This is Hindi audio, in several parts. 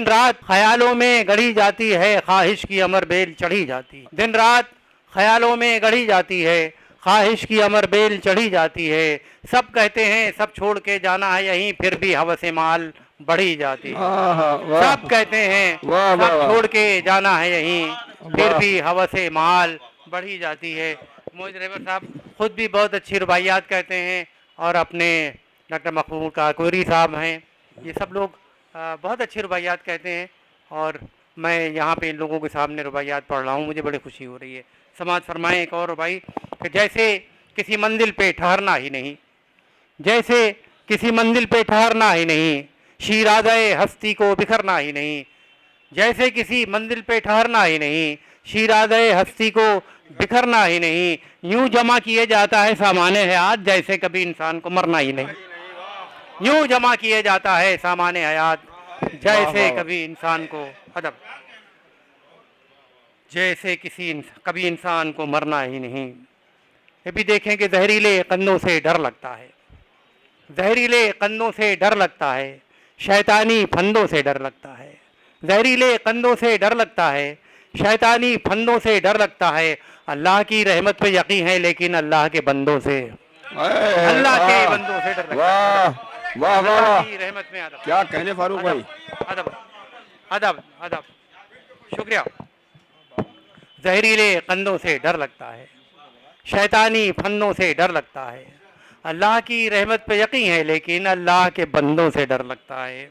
दिन रात ख्यालों में गढ़ी जाती है, ख्वाहिश की अमर बेल चढ़ी जाती है। दिन रात ख्यालों में गढ़ी जाती है, ख्वाहिश की अमर बेल चढ़ी जाती है। सब कहते हैं सब छोड़ के जाना है यहीं, फिर भी हवस माल बढ़ी जाती है। सब कहते हैं सब छोड़ के जाना है यहीं, फिर भी हवस माल बढ़ी जाती है। मोहित रेवर साहब खुद भी बहुत अच्छी रुबाइयात कहते हैं, और अपने डॉक्टर मकबूल काकोरी साहब हैं, ये सब लोग बहुत अच्छी रुबाइयात कहते हैं। और मैं यहाँ पे इन लोगों के सामने रुबाइयात पढ़ रहा हूँ, मुझे बड़ी खुशी हो रही है। समाज फरमाएं एक और रुबाई कि जैसे किसी मंजिल पे ठहरना ही नहीं, जैसे किसी मंजिल पे ठहरना ही नहीं, शीराज़े हस्ती को बिखरना ही नहीं। जैसे किसी मंजिल पे ठहरना ही नहीं, शीराज़े हस्ती को बिखरना ही नहीं। यूं जमा किए जाता है सामाने हयात, जैसे कभी इंसान को मरना ही नहीं। यूं जमा किए जाता है सामाने हयात, जैसे कभी इंसान को अदब, जैसे कभी इंसान को मरना ही नहीं। ये भी देखें कि जहरीले कन्नों से डर लगता है, जहरीले कन्नों से डर लगता है, शैतानी फंदों से डर लगता है। जहरीले कन्नों से डर लगता है, शैतानी फंदों से डर लगता है। अल्लाह की रहमत पे यकीन है, लेकिन अल्लाह के बंदों से, अल्लाह के बंदों से डर लगता है। वाह वाह वाह, की रहमत में अदब, क्या कहने फारूक भाई, अदब अदब अदब, शुक्रिया। जहरीले कंधों से डर लगता है, शैतानी फंदों से डर लगता है। अल्लाह की रहमत पे यकीन है, लेकिन अल्लाह के बंदों से डर लगता है।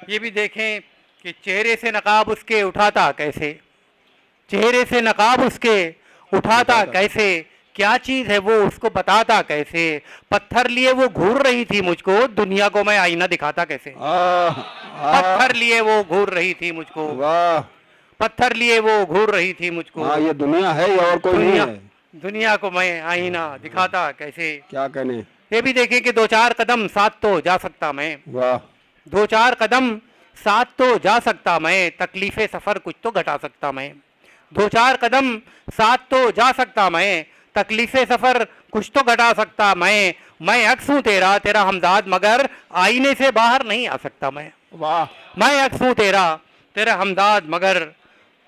ये भी देखें कि चेहरे से नकाब उसके उठाता कैसे, चेहरे से नकाब उसके उठाता कैसे, क्या चीज़ है वो उसको बताता कैसे। पत्थर लिए वो घूर रही थी मुझको, दुनिया को मैं आईना दिखाता कैसे। पत्थर लिए वो घूर रही थी मुझको, पत्थर लिए वो घूर रही थी मुझको। ये दुनिया है या और कोई नहीं है, दुनिया को मैं आईना दिखाता कैसे। क्या कहने। ये भी देखें कि दो चार कदम साथ तो जा सकता मैं, वाह, दो चार कदम साथ तो जा सकता मैं, तकलीफ़े सफ़र कुछ तो घटा सकता मैं। दो चार कदम साथ तो जा सकता मैं, तकलीफ़े सफ़र कुछ तो घटा सकता मैं अक्स हूँ तेरा, तेरा हमदाद, मगर आईने से बाहर नहीं आ सकता मैं। वाह, मैं अक्स हूँ तेरा, तेरा हमदाद, मगर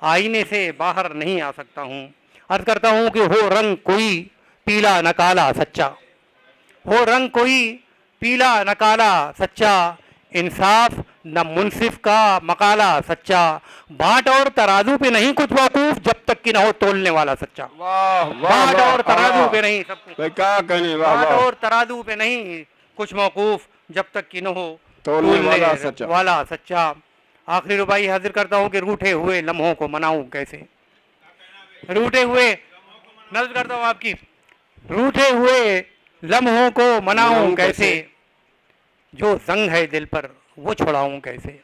आईने से बाहर नहीं आ सकता हूँ। अर्ज़ करता हूँ कि हो रंग कोई पीला न काला सच्चा, हो रंग कोई पीला न काला सच्चा, इंसाफ न मुनसिफ का मकाला सच्चा। बाट और तराजू पे नहीं कुछ मौकूफ, जब तक कि न हो तोलने वाला सच्चा। बाट और तराजू पे नहीं, सब क्या कहने, बाट और तराजू पे नहीं कुछ मौकूफ, जब तक कि न हो तोलने वाला सच्चा। आखिरी रुबाई हाजिर करता हूँ कि रूठे हुए लम्हों को मनाऊं कैसे, रूठे हुए, नज़र करता हूँ आपकी, रूठे हुए लम्हों को मनाऊं कैसे, जो जंग है दिल पर वो छुड़ाऊं कैसे।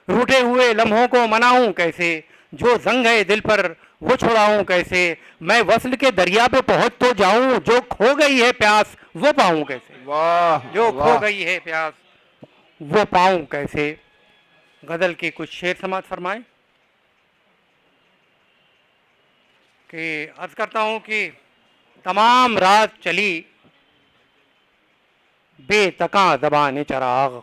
रूठे हुए लम्हों को मनाऊं कैसे, जो जंग है दिल पर वो छुड़ाऊं कैसे। मैं वस्ल के दरिया पे पहुंच तो जाऊं, जो खो गई है प्यास वो पाऊं कैसे। वाह, जो खो गई है प्यास वो पाऊं कैसे। गजल के कुछ शेर समाज फरमाएं कि अर्ज करता हूं कि तमाम रात चली बेतका ज़बान चराग,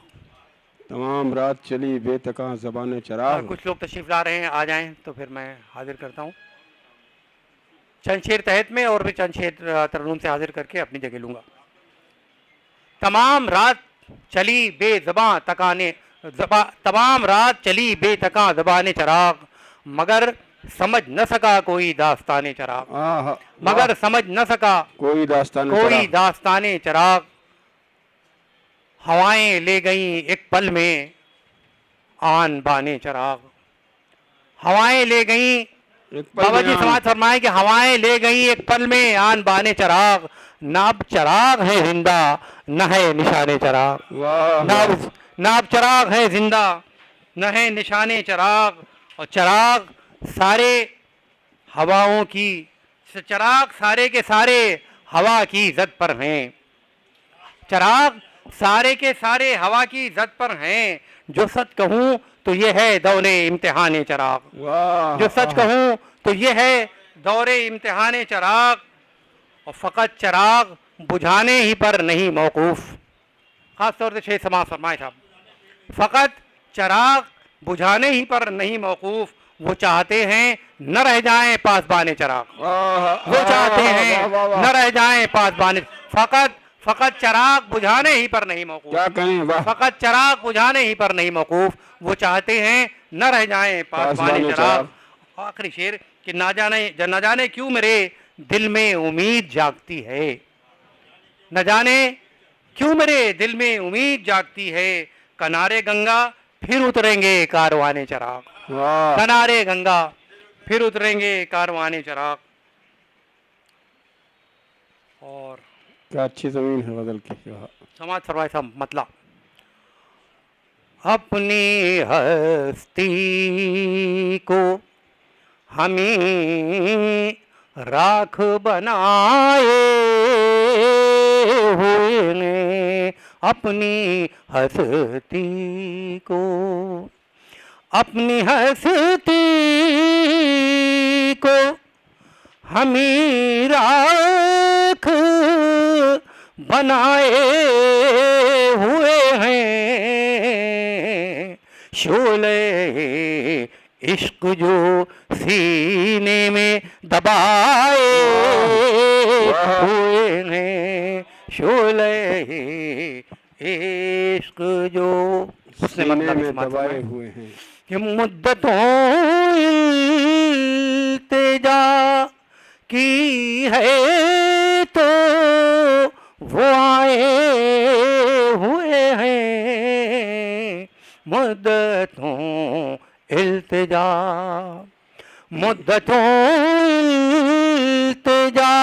तमाम रात चली बेतका ज़बान चराग। कुछ लोग तशरीफ ला रहे हैं, आ जाएं तो फिर मैं हाजिर करता हूं। चंद शेर तहत में और भी चंद शेर तरन्नुम से हाजिर करके अपनी जगह लूँगा। तमाम रात चली बेज़बां तकाने तमाम रात चली बेतका ज़बान चराग, मगर समझ न सका कोई दास्ताने चराग, मगर समझ न सका कोई दास्ताने चराग। हवाएं ले गई एक पल में आन बाने चराग, हवाएं ले गई, बाबा जी समाज फरमाए कि हवाएं ले गई एक पल में आन बाने चराग। नाब चराग है जिंदा न है निशाने चराग, नाब चराग है जिंदा न है निशाने चराग। और चराग सारे हवाओं की, चराग सारे के सारे हवा की जद पर हैं, चराग सारे के सारे हवा की जद पर हैं। जो सच कहूँ तो ये है दौरे इम्तिहान चराग, जो सच कहूँ तो ये है दौरे इम्तिहान चराग। और फ़कत चराग बुझाने ही पर नहीं मौकूफ़, ख़ास तौर से शेर समाज फरमाए साहब, फ़कत चराग बुझाने ही पर नहीं मौकूफ, वो चाहते हैं न रह जाएं पासबाने चराग। वो चाहते हैं न रह जाएं पासबाने, फकत फकत चराग बुझाने ही पर नहीं मौकूफ, क्या कहें, वाह। फकत चराग बुझाने ही पर नहीं मौकूफ, वो चाहते हैं न रह जाएं पासबाने पासबाने चराग। चराग। आखिरी शेर कि न जाने क्यों मेरे दिल में उम्मीद जागती है, न जाने क्यों मेरे दिल में उम्मीद जागती है, किनारे गंगा फिर उतरेंगे कारवाने चराग, वाह, किनारे गंगा फिर उतरेंगे कारवाने चराग। और क्या अच्छी जमीन है गजल की, वाह। समाज फरमाए साहब मतलब, अपनी हस्ती को हमी राख बनाए हुए ने, अपनी हस्ती को, अपनी हस्ती को हमी राख बनाए हुए हैं, शोले इश्क जो सीने में दबाए हुए हैं, शोले इश्क जो उसने सीने मतलब में इस्तेमाल दबाए फरमाया हुए हैं। कि मुद्दतों इल्तिजा की है तो वो आए हुए हैं, मुद्दतों इल्तिजा, मुद्दतों इल्तिजा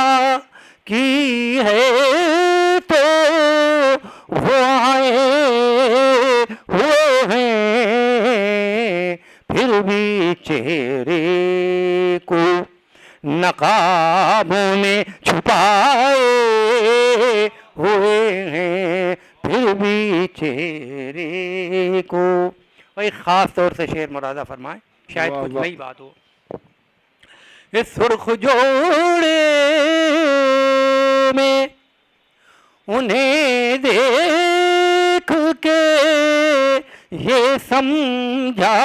की है तो वो आए हुए हैं, फिर भी चेहरे को नकाबों में छुपाए हुए हैं, फिर भी चेहरे को। भाई खास तौर से शेर मुरादा फरमाए, शायद वाह, कुछ वाह। नई बात हो। इस सुर्ख जोड़े में उन्हें देख के ये समझा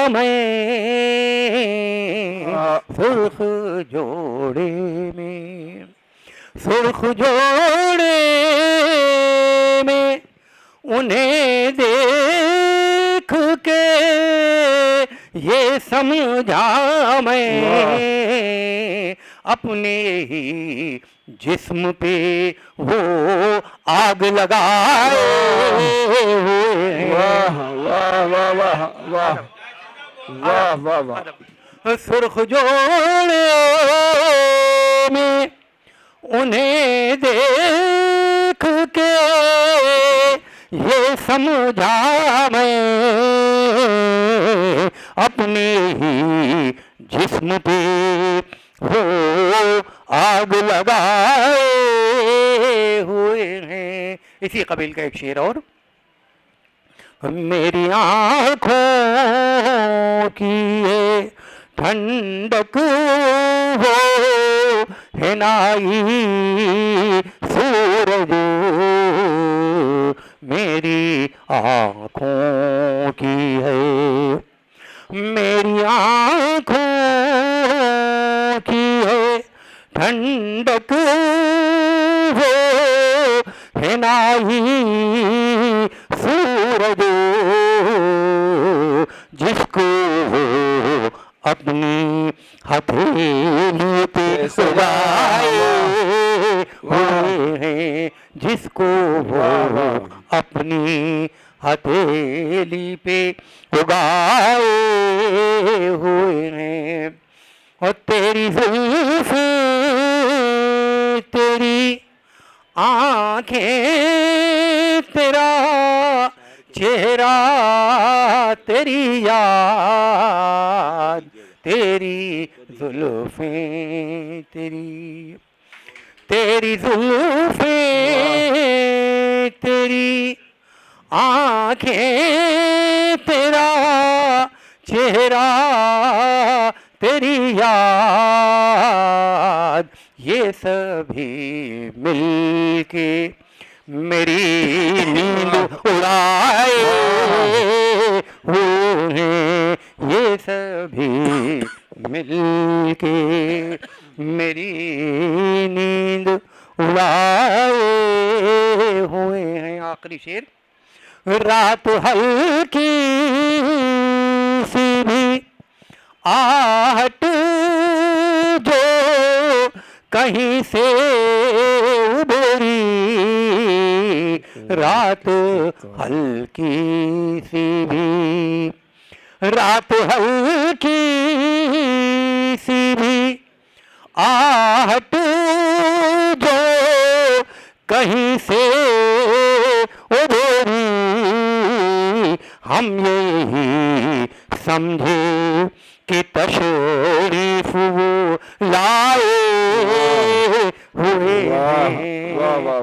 मैं, सुर्ख जोड़े में, सुर्ख जोड़े में उन्हें देख के ये समझा मैं, अपने ही जिस्म पे वो आग लगाए हुए हैं। वाह वाह वाह वाह वाह वाह वाह वाह। सुर्ख जोड़े में उन्हें देख के ये समझा मैं, अपने ही जिस्म पे वो आग लगाए हुए हैं। इसी कबील का एक शेर और, मेरी आँखों की ये ठंडक हो है नाई सूरज, मेरी आँखों की है, मेरी आँखों की है ठंडक हो है नाई सूरज, जिसको अपनी हथेली पे उगाए हुए हैं, जिसको वो अपनी हथेली पे उगाए हुए हैं। और तेरी जुल्फ़ें, तेरी आँखें, तेरा चेहरा, तेरी याद, तेरी जुल्फ़ें, तेरी जुल्फ़ें, तेरी आँखें, तेरा चेहरा, तेरी याद, ये सभी मिलके मेरी नींद उड़ाए हुए हैं, मिल के मेरी नींद उड़ाए हुए हैं। आखिरी शेर। रात हल्की सी भी आहट जो कहीं से उभरी, रात हल्की सी भी, रात हल्की सी भी आहट जो कहीं से उभरी, हम यही समझे कि तशरीफ वो लाए हुए वाह हैं। वाह वाह।